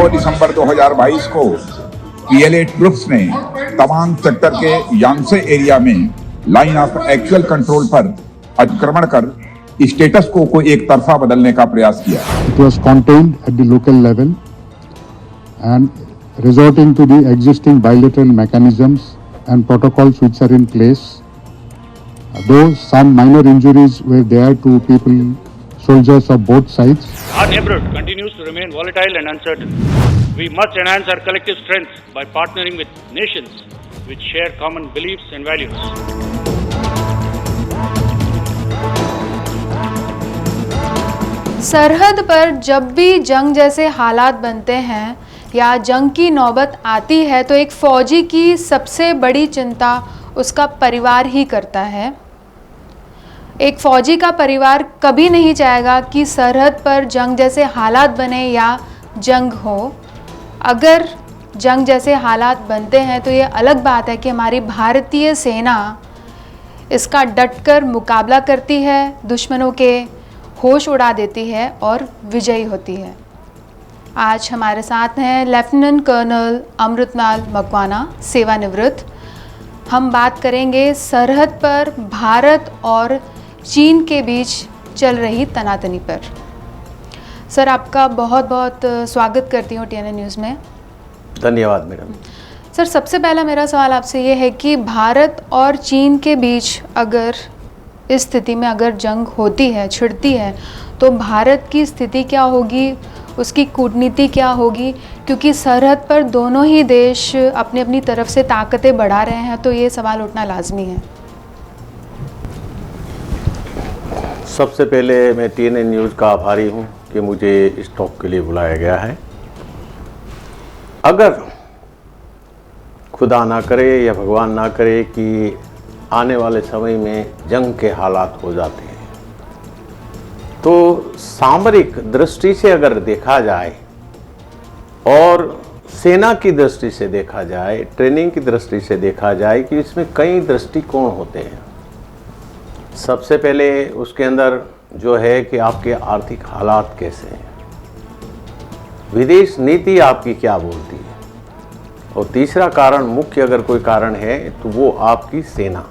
9 दिसंबर 2022 को PLA troops ने Tawang sector के यांसे एरिया में लाइन ऑफ एक्चुअल कंट्रोल पर अतिक्रमण कर स्टेटस को एक तरफा बदलने का प्रयास किया। It was contained at the local level and resorting to the existing bilateral mechanisms and protocols which are in place. Though some minor injuries were there to people, soldiers of both sides. Our neighborhood continues to remain volatile and uncertain. We must enhance our collective strength by partnering with nations which share common beliefs and values. सरहद पर जब भी जंग जैसे हालात बनते हैं या जंग की नौबत आती है तो एक फ़ौजी की सबसे बड़ी चिंता उसका परिवार ही करता है। एक फ़ौजी का परिवार कभी नहीं चाहेगा कि सरहद पर जंग जैसे हालात बने या जंग हो। अगर जंग जैसे हालात बनते हैं तो ये अलग बात है कि हमारी भारतीय सेना इसका डटकर मुकाबला करती है, दुश्मनों के होश उड़ा देती है और विजयी होती है। आज हमारे साथ हैं लेफ्टिनेंट कर्नल अमृतलाल मकवाना, सेवानिवृत्त। हम बात करेंगे सरहद पर भारत और चीन के बीच चल रही तनातनी पर। सर, आपका बहुत बहुत स्वागत करती हूँ TNA न्यूज़ में। धन्यवाद मैडम। सर, सबसे पहला मेरा सवाल आपसे ये है कि भारत और चीन के बीच अगर इस स्थिति में अगर जंग होती है, छिड़ती है, तो भारत की स्थिति क्या होगी, उसकी कूटनीति क्या होगी? क्योंकि सरहद पर दोनों ही देश अपनी अपनी तरफ से ताकतें बढ़ा रहे हैं, तो ये सवाल उठना लाजमी है। सबसे पहले मैं TNA न्यूज़ का आभारी हूं कि मुझे इस टॉक के लिए बुलाया गया है। अगर खुदा ना करे या भगवान ना करे कि आने वाले समय में जंग के हालात हो जाते हैं, तो सामरिक दृष्टि से अगर देखा जाए और सेना की दृष्टि से देखा जाए, ट्रेनिंग की दृष्टि से देखा जाए कि इसमें कई दृष्टिकोण होते हैं। सबसे पहले उसके अंदर जो है कि आपके आर्थिक हालात कैसे हैं, विदेश नीति आपकी क्या बोलती है, और तीसरा कारण, मुख्य अगर कोई कारण है तो वो आपकी सेना।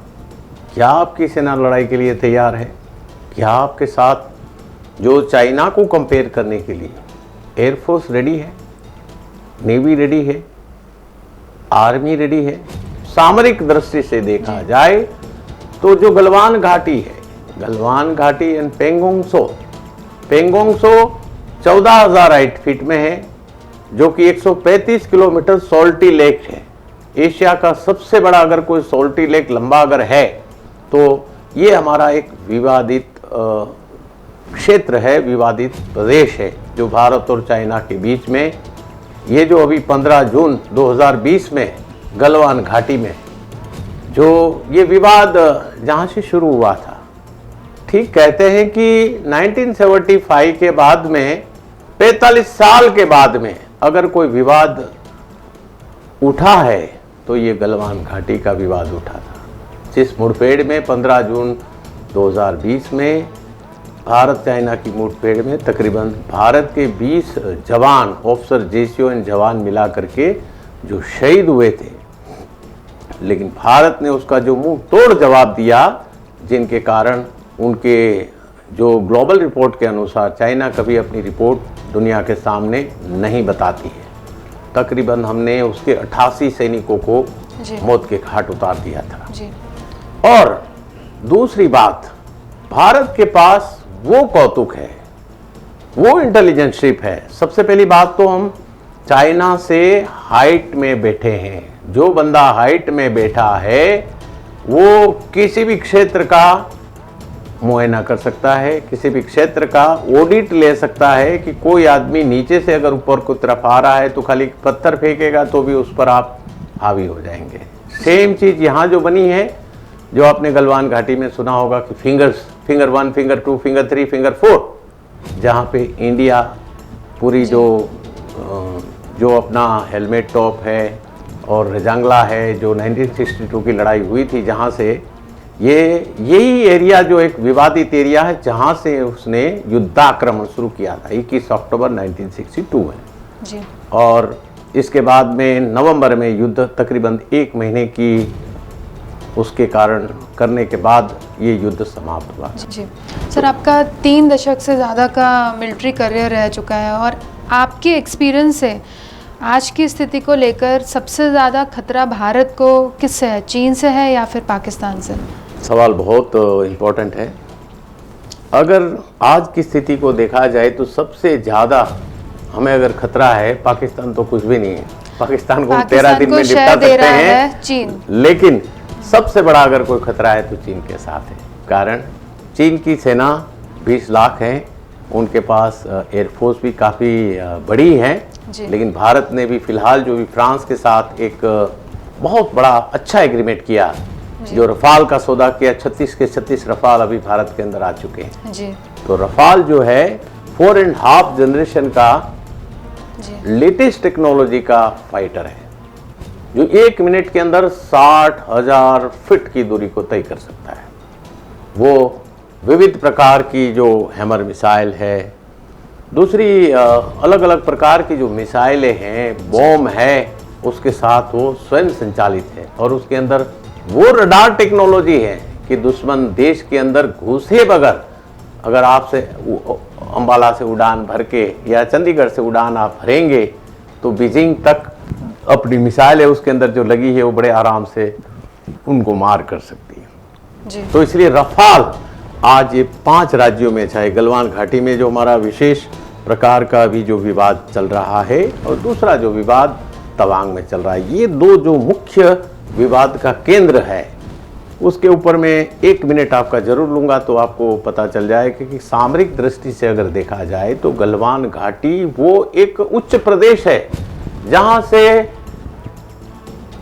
क्या आपकी सेना लड़ाई के लिए तैयार है? क्या आपके साथ जो चाइना को कंपेयर करने के लिए एयरफोर्स रेडी है, नेवी रेडी है, आर्मी रेडी है? सामरिक दृष्टि से देखा जाए तो जो गलवान घाटी है, गलवान घाटी एंड पेंगोंग सो 14,000 फीट में है, जो कि 135 किलोमीटर सॉल्टी लेक है। एशिया का सबसे बड़ा अगर कोई सॉल्टी लेक लंबा अगर है तो ये हमारा एक विवादित क्षेत्र है, विवादित प्रदेश है, जो भारत और चाइना के बीच में ये जो अभी 15 जून 2020 में गलवान घाटी में जो ये विवाद जहाँ से शुरू हुआ था। ठीक कहते हैं कि 1975 के बाद में 45 साल के बाद में अगर कोई विवाद उठा है तो ये गलवान घाटी का विवाद उठा था, जिस मुठभेड़ में 15 जून 2020 में भारत चाइना की मुठभेड़ में तकरीबन भारत के 20 जवान, ऑफिसर, जेसीओ एंड जवान मिला करके जो शहीद हुए थे। लेकिन भारत ने उसका जो मुंह तोड़ जवाब दिया, जिनके कारण उनके जो ग्लोबल रिपोर्ट के अनुसार चाइना कभी अपनी रिपोर्ट दुनिया के सामने नहीं बताती है। तकरीबन हमने उसके 88 सैनिकों को मौत के घाट उतार दिया था जी। और दूसरी बात, भारत के पास वो कौतुक है, वो इंटेलिजेंसशिप है। सबसे पहली बात तो हम चाइना से हाइट में बैठे हैं। जो बंदा हाइट में बैठा है वो किसी भी क्षेत्र का मुआयना कर सकता है, किसी भी क्षेत्र का ऑडिट ले सकता है कि कोई आदमी नीचे से अगर ऊपर की तरफ आ रहा है तो खाली पत्थर फेंकेगा तो भी उस पर आप हावी हो जाएंगे। सेम चीज़ यहाँ जो बनी है, जो आपने गलवान घाटी में सुना होगा कि फिंगर 1, फिंगर 2, फिंगर 3, फिंगर 4, जहाँ पे इंडिया पूरी जो अपना हेलमेट टॉप है और रजांगला है, जो 1962 की लड़ाई हुई थी, जहाँ से यही एरिया जो एक विवादित एरिया है, जहाँ से उसने युद्धाक्रमण शुरू किया था 21 अक्टूबर 1962 में। जी। और इसके बाद में नवंबर में युद्ध तकरीबन 1 महीने की उसके कारण करने के बाद ये युद्ध समाप्त हुआ। जी सर, आपका 3 दशक से ज़्यादा का मिलिट्री करियर रह चुका है और आपके एक्सपीरियंस से आज की स्थिति को लेकर सबसे ज़्यादा खतरा भारत को किससे है, चीन से है या फिर पाकिस्तान से? सवाल बहुत इम्पोर्टेंट है। अगर आज की स्थिति को देखा जाए तो सबसे ज़्यादा हमें अगर खतरा है, पाकिस्तान तो कुछ भी नहीं है। पाकिस्तान को 13 दिन में निपटा सकते हैं, चीन। लेकिन सबसे बड़ा अगर कोई खतरा है तो चीन के साथ है। कारण चीन की सेना 20 लाख है, उनके पास एयरफोर्स भी काफ़ी बड़ी है, लेकिन भारत ने भी फिलहाल जो भी फ्रांस के साथ एक बहुत बड़ा अच्छा एग्रीमेंट किया, जो रफाल का सौदा किया, 36 के 36 रफाल अभी भारत के अंदर आ चुके हैं। जी। तो रफाल जो है 4.5 जनरेशन का लेटेस्ट टेक्नोलॉजी का फाइटर है, जो 1 मिनट के अंदर 60,000 फीट की दूरी को तय कर सकता है। वो विविध प्रकार की जो हैमर मिसाइल है, दूसरी अलग अलग प्रकार की जो मिसाइलें हैं, बॉम्ब है, उसके साथ वो स्वयं संचालित है और उसके अंदर वो रडार टेक्नोलॉजी है कि दुश्मन देश के अंदर घुसे बगैर अगर आपसे अंबाला से उड़ान भर के या चंडीगढ़ से उड़ान आप भरेंगे तो बीजिंग तक अपनी मिसाइल है उसके अंदर जो लगी है वो बड़े आराम से उनको मार कर सकती है। जी। तो इसलिए रफाल आज ये 5 राज्यों में, चाहे गलवान घाटी में जो हमारा विशेष प्रकार का भी जो विवाद चल रहा है और दूसरा जो विवाद तवांग में चल रहा है, ये 2 जो मुख्य विवाद का केंद्र है, उसके ऊपर मैं 1 मिनट आपका जरूर लूँगा तो आपको पता चल जाएगा कि सामरिक दृष्टि से अगर देखा जाए तो गलवान घाटी वो एक उच्च प्रदेश है जहाँ से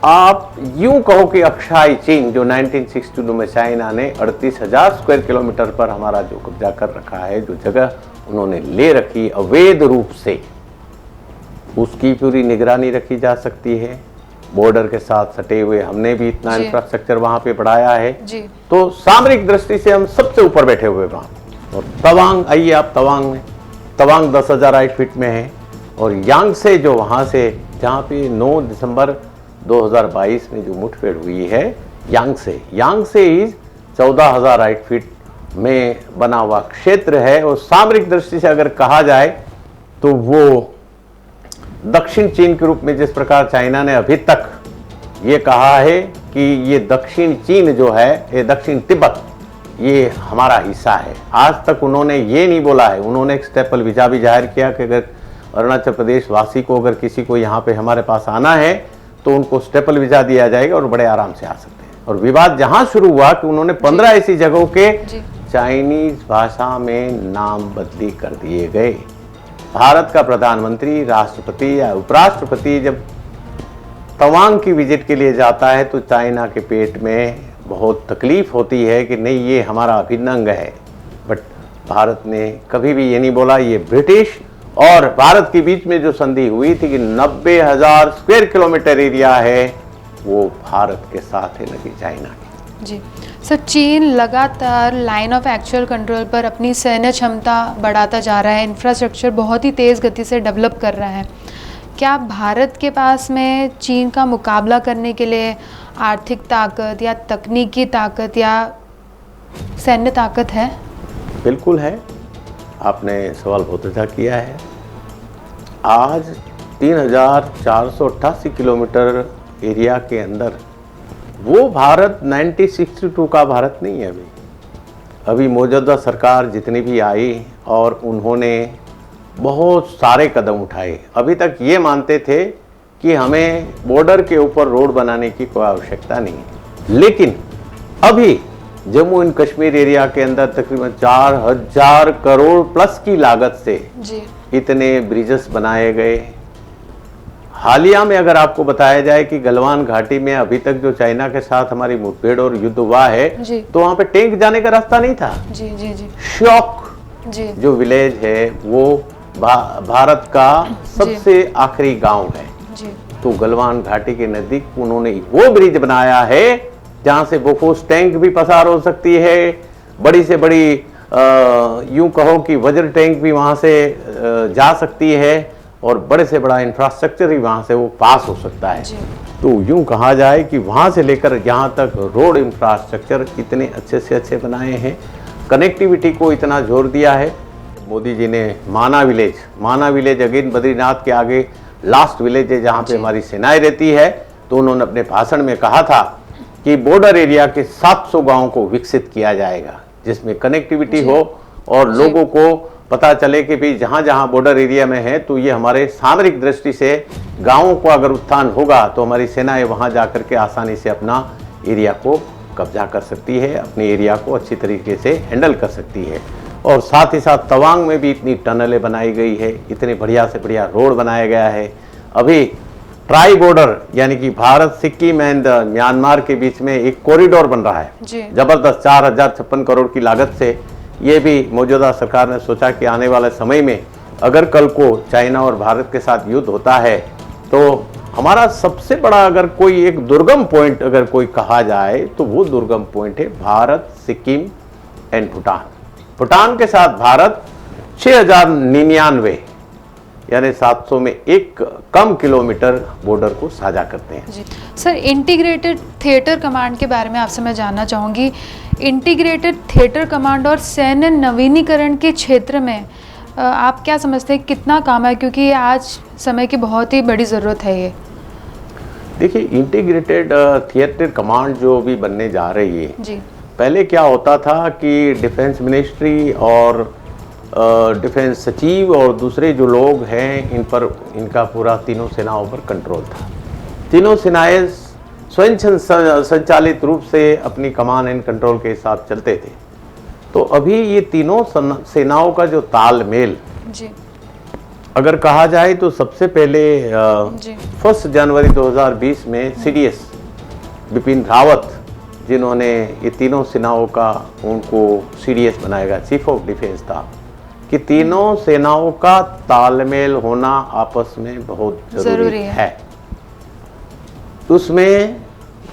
आप यूं कहो कि अक्षाई चीन जो 1962 में चाइना ने 38,000 स्क्वायर किलोमीटर पर हमारा जो कब्जा कर रखा है, जो जगह उन्होंने ले रखी अवैध रूप से, उसकी पूरी निगरानी रखी जा सकती है। बॉर्डर के साथ सटे हुए हमने भी इतना इंफ्रास्ट्रक्चर वहां पे बढ़ाया है जी। तो सामरिक दृष्टि से हम सबसे ऊपर बैठे हुए वहां। और तवांग, आइए आप तवांग में, तवांग 10,000 फीट में है और यांगसे जो वहां से, जहाँ पे 9 दिसंबर 2022 में जो मुठभेड़ हुई है, यांगसे इज 14,000 फीट में बना हुआ क्षेत्र है और सामरिक दृष्टि से अगर कहा जाए तो वो दक्षिण चीन के रूप में, जिस प्रकार चाइना ने अभी तक ये कहा है कि ये दक्षिण चीन जो है, ये दक्षिण तिब्बत, ये हमारा हिस्सा है, आज तक उन्होंने ये नहीं बोला है। उन्होंने एक स्टेपल वीजा भी जाहिर किया कि अगर अरुणाचल प्रदेश वासी को, अगर किसी को यहाँ पे हमारे पास आना है तो उनको स्टेपल वीजा दिया जाएगा और बड़े आराम से आ सकते हैं। और विवाद जहां शुरू हुआ कि उन्होंने 15 ऐसी जगहों के चाइनीज भाषा में नाम बदली कर दिए गए। भारत का प्रधानमंत्री, राष्ट्रपति या उपराष्ट्रपति जब तवांग की विजिट के लिए जाता है तो चाइना के पेट में बहुत तकलीफ होती है कि नहीं, ये हमारा अभिन्न अंग है। बट भारत ने कभी भी ये नहीं बोला। ये ब्रिटिश और भारत के बीच में जो संधि हुई थी कि 90,000 स्क्वायर किलोमीटर एरिया है, वो भारत के साथ है, न कि चाइना की। जी सर, चीन लगातार लाइन ऑफ एक्चुअल कंट्रोल पर अपनी सैन्य क्षमता बढ़ाता जा रहा है, इंफ्रास्ट्रक्चर बहुत ही तेज़ गति से डेवलप कर रहा है। क्या भारत के पास में चीन का मुकाबला करने के लिए आर्थिक ताकत या तकनीकी ताकत या सैन्य ताकत है? बिल्कुल है, आपने सवाल बहुत अच्छा किया है। आज 3,488 किलोमीटर एरिया के अंदर वो भारत 1962 का भारत नहीं है। अभी मौजूदा सरकार जितनी भी आई और उन्होंने बहुत सारे कदम उठाए। अभी तक ये मानते थे कि हमें बॉर्डर के ऊपर रोड बनाने की कोई आवश्यकता नहीं है, लेकिन अभी जम्मू एंड कश्मीर एरिया के अंदर तकरीबन 4,000 करोड़ प्लस की लागत से इतने ब्रिजेस बनाए गए। हालिया में अगर आपको बताया जाए कि गलवान घाटी में अभी तक जो चाइना के साथ हमारी मुठभेड़ और युद्ध हुआ है तो वहां पे टैंक जाने का रास्ता नहीं था। शौक जो विलेज है वो भारत का सबसे आखिरी गांव है। तो गलवान घाटी के नजदीक उन्होंने वो ब्रिज बनाया है जहां से बोफोर्स टैंक भी पसार हो सकती है, बड़ी से बड़ी यूं कहो कि वज्र टैंक भी वहां से जा सकती है। और बड़े से बड़ा इंफ्रास्ट्रक्चर ही वहाँ से वो पास हो सकता है। जी। तो यूं कहा जाए कि वहाँ से लेकर यहाँ तक रोड इंफ्रास्ट्रक्चर इतने अच्छे से अच्छे बनाए हैं, कनेक्टिविटी को इतना जोर दिया है। मोदी जी ने माना विलेज अगेन बद्रीनाथ के आगे लास्ट विलेज है जहाँ पे हमारी सेनाएं रहती है, तो उन्होंने अपने भाषण में कहा था कि बॉर्डर एरिया के 700 गाँव को विकसित किया जाएगा, जिसमें कनेक्टिविटी हो और लोगों को पता चले कि भाई जहाँ जहाँ बॉर्डर एरिया में है तो ये हमारे सामरिक दृष्टि से गाँवों को अगर उत्थान होगा तो हमारी सेनाएं वहाँ जा कर के आसानी से अपना एरिया को कब्जा कर सकती है, अपने एरिया को अच्छी तरीके से हैंडल कर सकती है। और साथ ही साथ तवांग में भी इतनी टनलें बनाई गई है, इतने बढ़िया से बढ़िया रोड बनाया गया है। अभी ट्राई बॉर्डर यानी कि भारत सिक्किम एंड म्यांमार के बीच में एक कॉरिडोर बन रहा है जबरदस्त, 4056 करोड़ की लागत से। ये भी मौजूदा सरकार ने सोचा कि आने वाले समय में अगर कल को चाइना और भारत के साथ युद्ध होता है तो हमारा सबसे बड़ा अगर कोई एक दुर्गम पॉइंट अगर कोई कहा जाए तो वो दुर्गम पॉइंट है भारत सिक्किम एंड भूटान के साथ भारत 6099 यानी 700 में एक कम किलोमीटर बॉर्डर को साझा करते हैं। जी सर, इंटीग्रेटेड थिएटर कमांड के बारे में आपसे मैं जानना चाहूँगी। इंटीग्रेटेड थिएटर कमांड और सैन्य नवीनीकरण के क्षेत्र में आप क्या समझते हैं कितना काम है, क्योंकि ये आज समय की बहुत ही बड़ी ज़रूरत है। ये देखिए, इंटीग्रेटेड थिएटर कमांड जो भी बनने जा रही है जी, पहले क्या होता था कि डिफेंस मिनिस्ट्री और डिफेंस सचिव और दूसरे जो लोग हैं इनका पूरा तीनों सेनाओं पर कंट्रोल था। तीनों सेनाएं स्वयं संचालित रूप से अपनी कमान एंड कंट्रोल के हिसाब चलते थे। तो अभी ये तीनों सेनाओं का जो तालमेल जी, अगर कहा जाए तो सबसे पहले 1 जनवरी 2020 में CDS बिपिन रावत जिन्होंने ये तीनों सेनाओं का उनको CDS बनाएगा, चीफ ऑफ डिफेंस था, कि तीनों सेनाओं का तालमेल होना आपस में बहुत जरूरी है। उसमें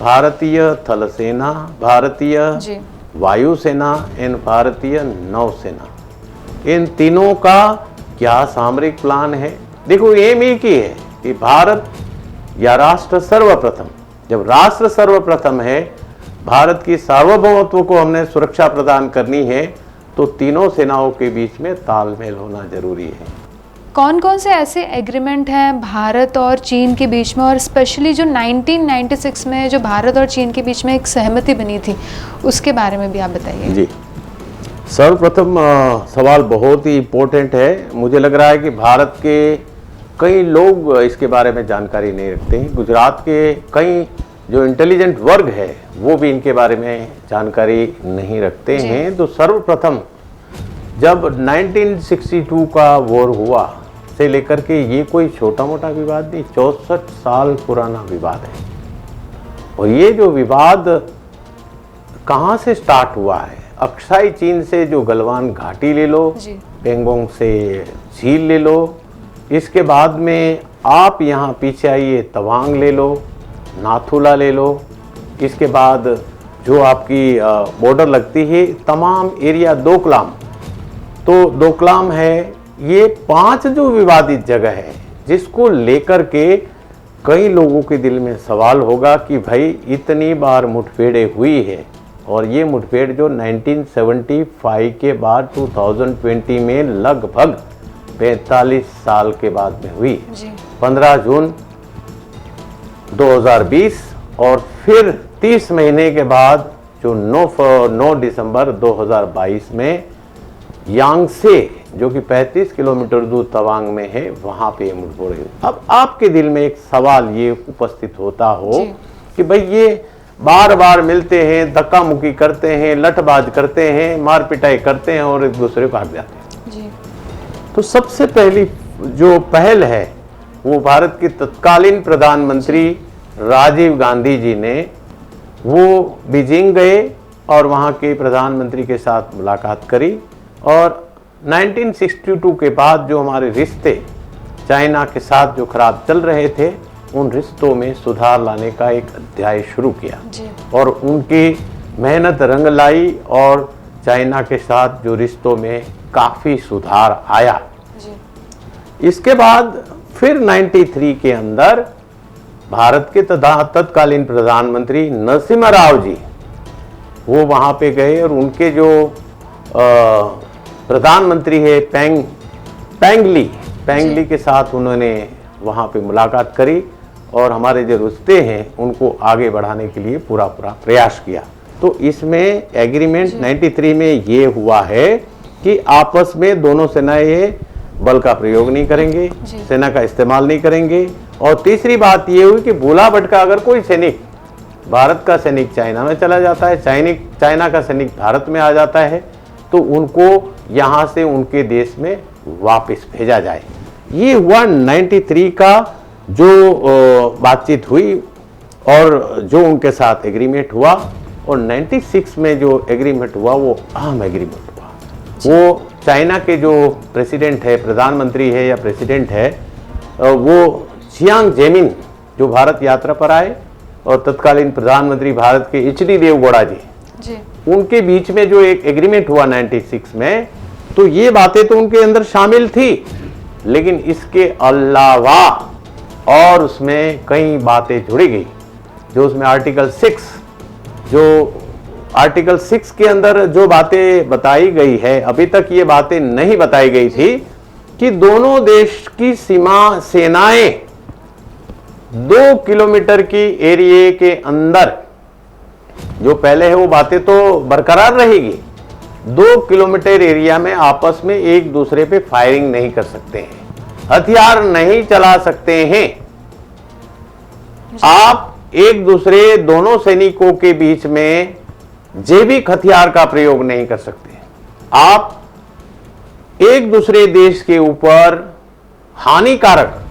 भारतीय थल सेना, भारतीय वायुसेना एवं भारतीय नौसेना, इन तीनों का क्या सामरिक प्लान है। देखो, एम एक ही है कि भारत या राष्ट्र सर्वप्रथम। जब राष्ट्र सर्वप्रथम है, भारत की सार्वभौमत्व को हमने सुरक्षा प्रदान करनी है, तो तीनों सेनाओं के बीच में तालमेल होना जरूरी है। कौन कौन से ऐसे एग्रीमेंट हैं भारत और चीन के बीच में, और स्पेशली जो 1996 में जो भारत और चीन के बीच में एक सहमति बनी थी, उसके बारे में भी आप बताइए। जी, सर्वप्रथम सवाल बहुत ही इम्पोर्टेंट है। मुझे लग रहा है कि भारत के कई लोग इसके बारे में जानकारी नहीं रखते हैं। गुजरात के कई जो इंटेलिजेंट वर्ग है वो भी इनके बारे में जानकारी नहीं रखते हैं। तो सर्वप्रथम जब 1962 का वॉर हुआ से लेकर के ये कोई छोटा मोटा विवाद नहीं, 64 साल पुराना विवाद है। और ये जो विवाद कहाँ से स्टार्ट हुआ है, अक्साई चीन से जो गलवान घाटी ले लो, पेंगोंग से झील ले लो, इसके बाद में आप यहाँ पीछे आइए तवांग ले लो, नाथुला ले लो, इसके बाद जो आपकी बॉर्डर लगती है तमाम एरिया डोकलाम, तो डोकलाम है, ये 5 जो विवादित जगह है जिसको लेकर के कई लोगों के दिल में सवाल होगा कि भाई इतनी बार मुठभेड़ें हुई है, और ये मुठभेड़ जो 1975 के बाद 2020 में लगभग 45 साल के बाद में हुई, 15 जून 2020, और फिर 30 महीने के बाद जो 9 दिसंबर 2022 में यांगसे जो कि 35 किलोमीटर दूर तवांग में है, वहां पे मुठभेड़ हुई। अब आपके दिल में एक सवाल ये उपस्थित होता हो कि भाई ये बार बार मिलते हैं, धक्का मुक्की करते हैं, लठबाज करते हैं, मार पिटाई करते हैं और एक दूसरे को हट जाते हैं। तो सबसे पहली जो पहल है वो भारत के तत्कालीन प्रधानमंत्री राजीव गांधी जी ने, वो बीजिंग गए और वहाँ के प्रधानमंत्री के साथ मुलाकात करी, और 1962 के बाद जो हमारे रिश्ते चाइना के साथ जो खराब चल रहे थे, उन रिश्तों में सुधार लाने का एक अध्याय शुरू किया, और उनकी मेहनत रंग लाई, और चाइना के साथ जो रिश्तों में काफ़ी सुधार आया। इसके बाद फिर 93 के अंदर भारत के तत्कालीन प्रधानमंत्री नरसिम्हा राव जी वो वहाँ पे गए और उनके जो प्रधानमंत्री है पैंगली के साथ उन्होंने वहाँ पे मुलाकात करी और हमारे जो रिश्ते हैं उनको आगे बढ़ाने के लिए पूरा प्रयास किया। तो इसमें एग्रीमेंट 93 में ये हुआ है कि आपस में दोनों सेनाएं बल का प्रयोग नहीं करेंगे, सेना का इस्तेमाल नहीं करेंगे। और तीसरी बात ये हुई कि भूला भटका अगर कोई सैनिक, भारत का सैनिक चाइना में चला जाता है, चाइना का सैनिक भारत में आ जाता है, तो उनको यहाँ से उनके देश में वापस भेजा जाए। ये हुआ 93 का जो बातचीत हुई और जो उनके साथ एग्रीमेंट हुआ। और 96 में जो एग्रीमेंट हुआ वो अहम एग्रीमेंट हुआ। वो चाइना के जो प्रेसिडेंट है, प्रधानमंत्री है या प्रेसिडेंट है, वो जियांग जेमिन जो भारत यात्रा पर आए और तत्कालीन प्रधानमंत्री भारत के HD देवगौड़ा जी, उनके बीच में जो एक एग्रीमेंट हुआ 96 में, तो ये बातें तो उनके अंदर शामिल थी, लेकिन इसके अलावा और उसमें कई बातें जुड़ी गई। जो उसमें आर्टिकल 6 के अंदर जो बातें बताई गई है, अभी तक ये बातें नहीं बताई गई थी कि दोनों देश की सेनाएं 2 किलोमीटर की एरिया के अंदर, जो पहले है वो बातें तो बरकरार रहेगी, 2 किलोमीटर एरिया में आपस में एक दूसरे पे फायरिंग नहीं कर सकते हैं, हथियार नहीं चला सकते हैं। आप एक दूसरे दोनों सैनिकों के बीच में जैविक हथियार का प्रयोग नहीं कर सकते। आप एक दूसरे देश के ऊपर हानिकारक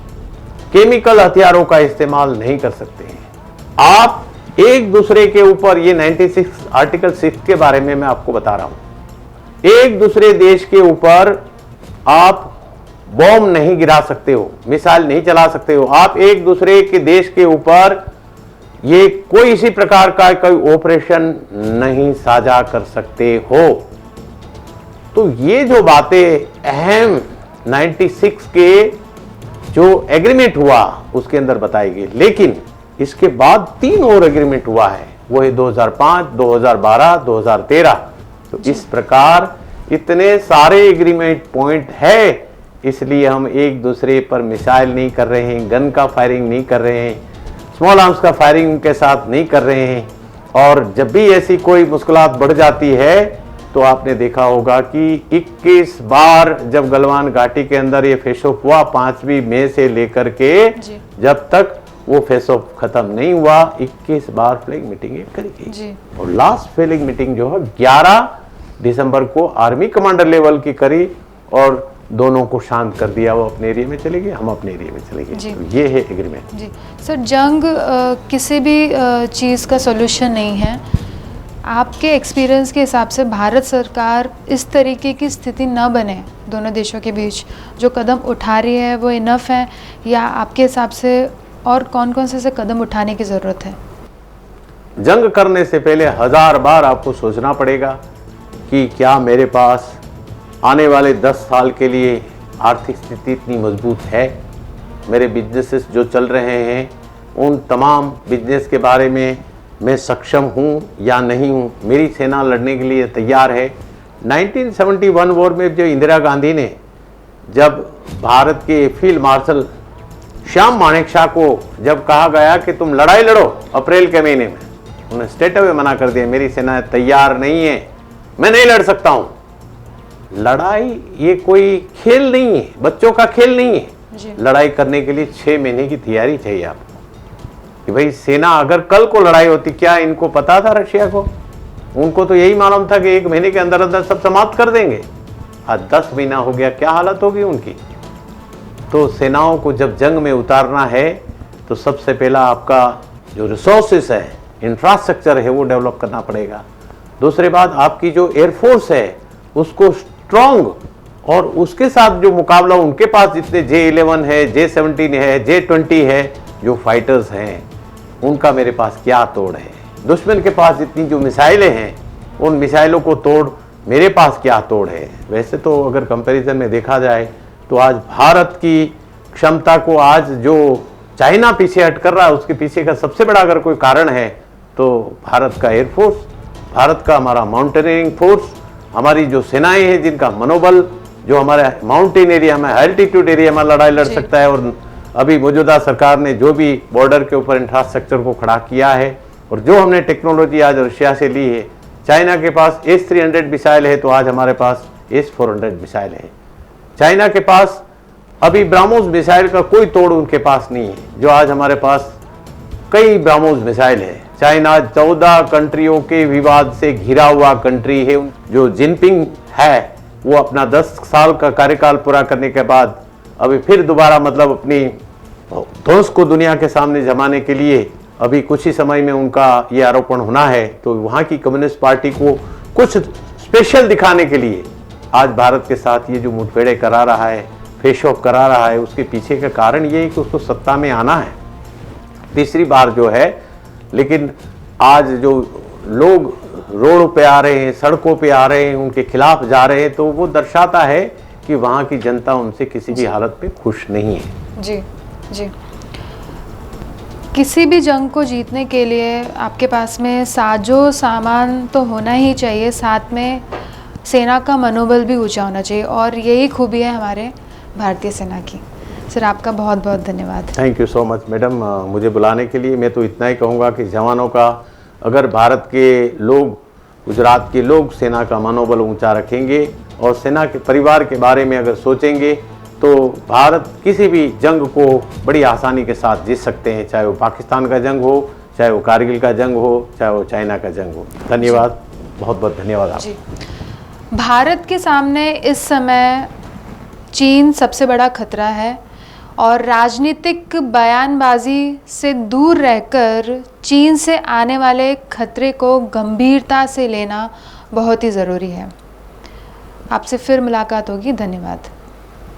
केमिकल हथियारों का इस्तेमाल नहीं कर सकते हैं। आप एक दूसरे के ऊपर, ये 96 आर्टिकल 6 के बारे में मैं आपको बता रहा हूं, एक दूसरे देश के ऊपर आप बॉम्ब नहीं गिरा सकते हो, मिसाइल नहीं चला सकते हो। आप एक दूसरे के देश के ऊपर ये कोई इसी प्रकार का कोई ऑपरेशन नहीं साझा कर सकते हो। तो ये जो बातें अहम 96 के जो एग्रीमेंट हुआ उसके अंदर बताई गई। लेकिन इसके बाद 3 और एग्रीमेंट हुआ है, वो है 2005, 2012, 2013। तो इस प्रकार इतने सारे एग्रीमेंट पॉइंट है, इसलिए हम एक दूसरे पर मिसाइल नहीं कर रहे हैं, गन का फायरिंग नहीं कर रहे हैं, स्मॉल आर्म्स का फायरिंग उनके साथ नहीं कर रहे हैं। और जब भी ऐसी कोई मुश्किलात बढ़ जाती है तो आपने देखा होगा कि 21 बार जब गलवान घाटी के अंदर ये फेस ऑफ हुआ, 5वीं मई से लेकर के जब तक वो फेस ऑफ खत्म नहीं हुआ, 21 बार फ्लैग मीटिंग करी गई। और लास्ट फ्लैग मीटिंग जो है 11 दिसंबर को आर्मी कमांडर लेवल की करी और दोनों को शांत कर दिया। वो अपने एरिया में चले गए, हम अपने एरिया में चले गए। तो ये है एग्रीमेंट। जी सर, जंग किसी भी चीज़ का सॉल्यूशन नहीं है। आपके एक्सपीरियंस के हिसाब से भारत सरकार इस तरीके की स्थिति न बने दोनों देशों के बीच, जो कदम उठा रही है वो इनफ है, या आपके हिसाब से और कौन कौन से कदम उठाने की ज़रूरत है? जंग करने से पहले 1000 बार आपको सोचना पड़ेगा कि क्या मेरे पास आने वाले 10 साल के लिए आर्थिक स्थिति इतनी मजबूत है, मेरे बिजनेसेस जो चल रहे हैं उन तमाम बिजनेस के बारे में मैं सक्षम हूँ या नहीं हूँ, मेरी सेना लड़ने के लिए तैयार है। 1971 वॉर में जो इंदिरा गांधी ने जब भारत के फील्ड मार्शल श्याम मानेक शॉ को जब कहा गया कि तुम लड़ाई लड़ो अप्रैल के महीने में, उन्होंने स्ट्रेट अवे मना कर दिया, मेरी सेना तैयार नहीं है, मैं नहीं लड़ सकता हूँ। लड़ाई ये कोई खेल नहीं है, बच्चों का खेल नहीं है। लड़ाई करने के लिए 6 महीने की तैयारी चाहिए आपको। कि भाई सेना अगर कल को लड़ाई होती, क्या इनको पता था रशिया को? उनको तो यही मालूम था कि 1 महीने के अंदर अंदर सब समाप्त कर देंगे। आज 10 महीना हो गया, क्या हालत होगी उनकी? तो सेनाओं को जब जंग में उतारना है तो सबसे पहला आपका जो रिसोर्सेस है, इंफ्रास्ट्रक्चर है, वो डेवलप करना पड़ेगा। दूसरी बात, आपकी जो एयरफोर्स है उसको स्ट्रॉन्ग, और उसके साथ जो मुकाबला, उनके पास जितने J-11 है, J-17 है, J-20 है, जो फाइटर्स हैं उनका मेरे पास क्या तोड़ है। दुश्मन के पास जितनी जो मिसाइलें हैं उन मिसाइलों को तोड़ मेरे पास क्या तोड़ है। वैसे तो अगर कंपैरिजन में देखा जाए तो आज भारत की क्षमता को आज जो चाइना पीछे हट कर रहा है, उसके पीछे का सबसे बड़ा अगर कोई कारण है तो भारत का एयरफोर्स, भारत का हमारा माउंटेनियरिंग फोर्स, हमारी जो सेनाएं हैं जिनका मनोबल, जो हमारे माउंटेन एरिया में, एल्टीट्यूड एरिया में लड़ाई लड़ सकता है। और अभी मौजूदा सरकार ने जो भी बॉर्डर के ऊपर इंफ्रास्ट्रक्चर को खड़ा किया है और जो हमने टेक्नोलॉजी आज रशिया से ली है, चाइना के पास S-300 मिसाइल है तो आज हमारे पास S-400 मिसाइल है। चाइना के पास अभी ब्रह्मोस मिसाइल का कोई तोड़ उनके पास नहीं है, जो आज हमारे पास कई ब्रह्मोस मिसाइल है। चाइना 14 कंट्रियों के विवाद से घिरा हुआ कंट्री है। जो जिनपिंग है वो अपना 10 साल का कार्यकाल पूरा करने के बाद अभी फिर दोबारा मतलब अपनी ध्वंस को दुनिया के सामने जमाने के लिए अभी कुछ ही समय में उनका ये आरोपण होना है। तो वहाँ की कम्युनिस्ट पार्टी को कुछ स्पेशल दिखाने के लिए आज भारत के साथ ये जो मुठभेड़े करा रहा है, फेस ऑफ करा रहा है, उसके पीछे का कारण ये है कि उसको सत्ता में आना है तीसरी बार जो है। लेकिन आज जो लोग रोड पे आ रहे हैं, सड़कों पे आ रहे हैं, उनके खिलाफ जा रहे हैं, तो वो दर्शाता है कि वहाँ की जनता उनसे किसी भी हालत में खुश नहीं है। जी जी। किसी भी जंग को जीतने के लिए आपके पास में साजो सामान तो होना ही चाहिए, साथ में सेना का मनोबल भी ऊंचा होना चाहिए, और यही खूबी है हमारे भारतीय सेना की। सर आपका बहुत बहुत धन्यवाद। Thank you so much madam, मुझे बुलाने के लिए। मैं तो इतना ही कहूँगा कि जवानों का, अगर भारत के लोग, गुजरात के लोग सेना का मनोबल ऊंचा रखेंगे और सेना के परिवार के बारे में अगर सोचेंगे तो भारत किसी भी जंग को बड़ी आसानी के साथ जीत सकते हैं, चाहे वो पाकिस्तान का जंग हो, चाहे वो कारगिल का जंग हो, चाहे वो चाइना का जंग हो। धन्यवाद, बहुत बहुत धन्यवाद आपको। भारत के सामने इस समय चीन सबसे बड़ा खतरा है, और राजनीतिक बयानबाजी से दूर रहकर चीन से आने वाले खतरे को गंभीरता से लेना बहुत ही ज़रूरी है। आपसे फिर मुलाकात होगी। धन्यवाद।